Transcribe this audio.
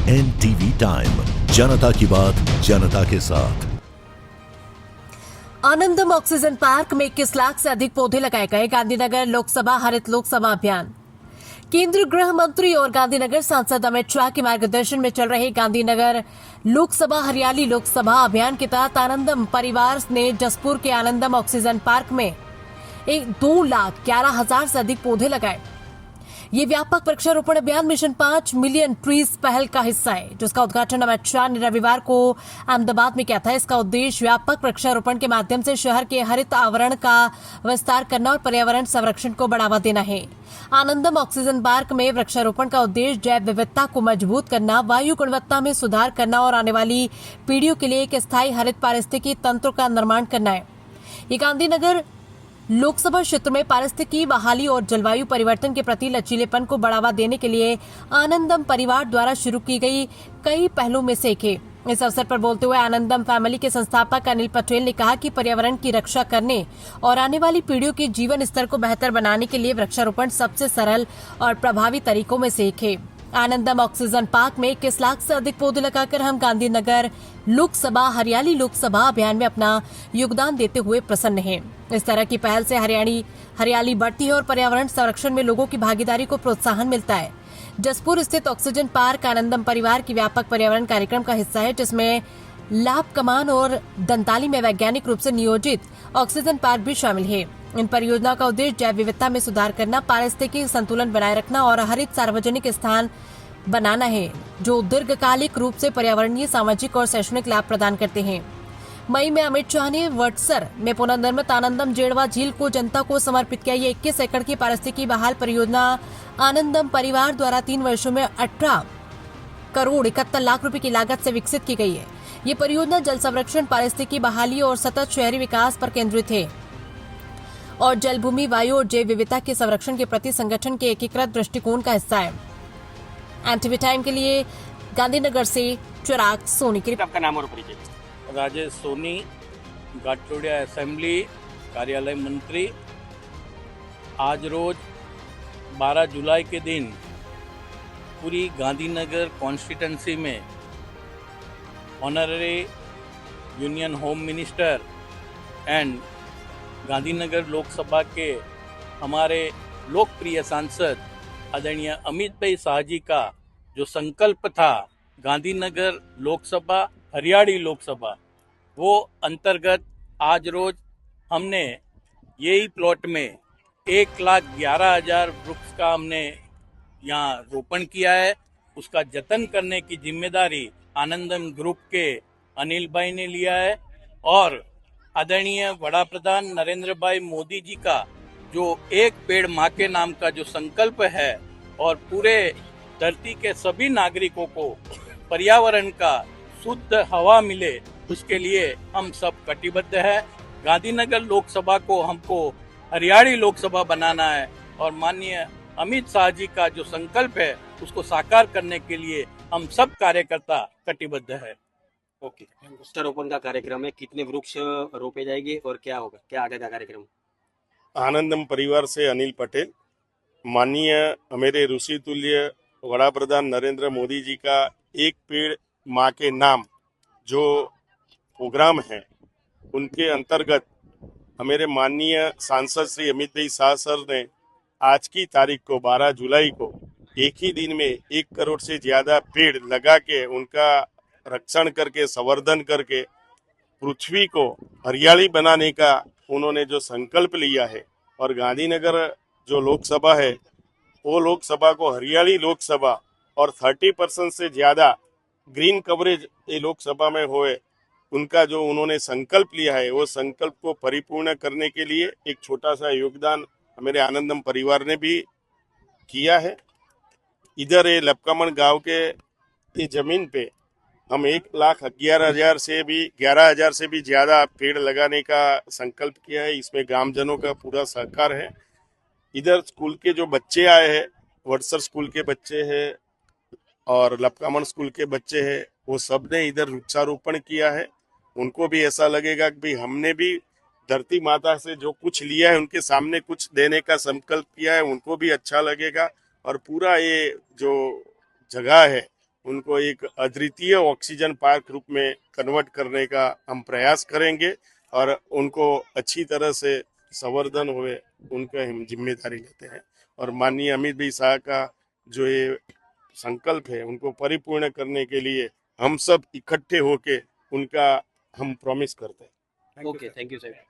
NTV time, जनता की बात जनता के साथ। आनंदम ऑक्सीजन पार्क में 21 लाख से अधिक पौधे लगाए गए। गांधीनगर लोकसभा हरित लोकसभा अभियान। केंद्रीय गृह मंत्री और गांधीनगर सांसद अमित शाह के मार्गदर्शन में चल रहे गांधीनगर लोकसभा हरियाली लोकसभा अभियान के तहत आनंदम परिवार ने जसपुर के आनंदम ऑक्सीजन पार्क में 2,11,000 से अधिक पौधे लगाए। ये व्यापक वृक्षारोपण अभियान मिशन 5 मिलियन ट्रीज पहल का हिस्सा है, जिसका उद्घाटन अमित शाह ने रविवार को अहमदाबाद में किया था। इसका उद्देश्य व्यापक वृक्षारोपण के माध्यम से शहर के हरित आवरण का विस्तार करना और पर्यावरण संरक्षण को बढ़ावा देना है। आनंदम ऑक्सीजन पार्क में वृक्षारोपण का उद्देश्य जैव विविधता को मजबूत करना, वायु गुणवत्ता में सुधार करना और आने वाली पीढ़ियों के लिए एक स्थायी हरित पारिस्थितिकी तंत्र का निर्माण करना है। ये गांधीनगर लोकसभा क्षेत्र में पारिस्थितिकी बहाली और जलवायु परिवर्तन के प्रति लचीलेपन को बढ़ावा देने के लिए आनंदम परिवार द्वारा शुरू की गई कई पहलों में से एक है। इस अवसर पर बोलते हुए आनंदम फैमिली के संस्थापक अनिल पटेल ने कहा कि पर्यावरण की रक्षा करने और आने वाली पीढ़ियों के जीवन स्तर को बेहतर बनाने के लिए वृक्षारोपण सबसे सरल और प्रभावी तरीकों में से एक है। आनंदम ऑक्सीजन पार्क में 21 लाख से अधिक पौधे लगाकर हम गांधीनगर लोकसभा हरियाली लोकसभा अभियान में अपना योगदान देते हुए प्रसन्न हैं। इस तरह की पहल से हरियाली बढ़ती है और पर्यावरण संरक्षण में लोगों की भागीदारी को प्रोत्साहन मिलता है। जसपुर स्थित ऑक्सीजन पार्क आनंदम परिवार की व्यापक पर्यावरण कार्यक्रम का हिस्सा है, जिसमें लाभ कमान और दंताली में वैज्ञानिक रूप से नियोजित ऑक्सीजन पार्क भी शामिल है। इन परियोजनाओं का उद्देश्य जैव विविधता में सुधार करना, पारिस्थितिकी संतुलन बनाए रखना और हरित सार्वजनिक स्थान बनाना है, जो दीर्घकालिक रूप से पर्यावरणीय, सामाजिक और शैक्षणिक लाभ प्रदान करते हैं। मई में अमित शाह ने वटसर में पुनर्निर्मित आनंदम जेड़वा झील को जनता को समर्पित किया। ये 21 एकड़ की पारिस्थितिकी बहाल परियोजना आनंदम परिवार द्वारा 3 वर्षों में 18 करोड़ 71 लाख रुपए की लागत से विकसित की गई है। ये परियोजना जल संरक्षण, पारिस्थितिकी बहाली और सतत शहरी विकास पर केंद्रित है और जलभूमि, वायु और जैव विविधता के संरक्षण के प्रति संगठन के एकीकृत दृष्टिकोण का हिस्सा है। एनटीवी टाइम के लिए गांधीनगर से चिराग सोनी की आपका नाम और परिचय। राजेश सोनी, गाटोडिया असेंबली कार्यालय मंत्री। आज रोज 12 जुलाई के दिन पूरी गांधीनगर कॉन्स्टिट्यूंसी में honorary union home minister and Gandhinagar Lok Sabha के हमारे लोकप्रिय सांसद आदरणीय अमित भाई शाह जी का जो संकल्प था गांधीनगर लोकसभा हरियाली लोकसभा, वो अंतर्गत आज रोज हमने यही प्लॉट में 1,11,000 वृक्ष का हमने यहाँ रोपण किया है। उसका जतन करने की जिम्मेदारी आनंदम ग्रुप के अनिल भाई ने लिया है और आदरणीय वड़ा प्रधान नरेंद्र भाई मोदी जी का जो एक पेड़ माँ के नाम का जो संकल्प है और पूरे धरती के सभी नागरिकों को पर्यावरण का शुद्ध हवा मिले, उसके लिए हम सब कटिबद्ध है। गांधीनगर लोकसभा को हमको हरियाली लोकसभा बनाना है और माननीय अमित शाह जी का जो संकल्प है उसको साकार करने के लिए हम सब कार्यकर्ता कटिबद्ध है। ओके, वृक्षारोपण का कार्यक्रम है, कितने वृक्ष रोपे जाएंगे और क्या होगा, क्या आगे का कार्यक्रम? आनंदम परिवार से अनिल पटेल। माननीय हमारे ऋषि तुल्य वड़ा प्रधान नरेंद्र मोदी जी का एक पेड़ माँ के नाम जो प्रोग्राम है, उनके अंतर्गत हमारे माननीय सांसद श्री अमित भाई शाह सर ने आज की तारीख को 12 जुलाई को एक ही दिन में 1 करोड़ से ज़्यादा पेड़ लगा के उनका रक्षण करके, संवर्धन करके पृथ्वी को हरियाली बनाने का उन्होंने जो संकल्प लिया है और गांधीनगर जो लोकसभा है वो लोकसभा को हरियाली लोकसभा और 30% से ज़्यादा ग्रीन कवरेज ये लोकसभा में होए, उनका जो उन्होंने संकल्प लिया है वो संकल्प को परिपूर्ण करने के लिए एक छोटा सा योगदान हमारे आनंदम परिवार ने भी किया है। इधर ये लपकामन गांव के ये जमीन पे हम 1,11,000 से भी ज़्यादा पेड़ लगाने का संकल्प किया है। इसमें ग्रामजनों का पूरा सहकार है। इधर स्कूल के जो बच्चे आए हैं, वटसर स्कूल के बच्चे हैं और लपकामन स्कूल के बच्चे हैं, वो सब ने इधर वृक्षारोपण किया है। उनको भी ऐसा लगेगा कि भाई हमने भी धरती माता से जो कुछ लिया है उनके सामने कुछ देने का संकल्प किया है, उनको भी अच्छा लगेगा और पूरा ये जो जगह है उनको एक अद्वितीय ऑक्सीजन पार्क रूप में कन्वर्ट करने का हम प्रयास करेंगे और उनको अच्छी तरह से संवर्धन हुए उनका हम जिम्मेदारी लेते हैं। और माननीय अमित भाई शाह का जो ये संकल्प है उनको परिपूर्ण करने के लिए हम सब इकट्ठे होके उनका हम प्रॉमिस करते हैं। Okay, thank you sir.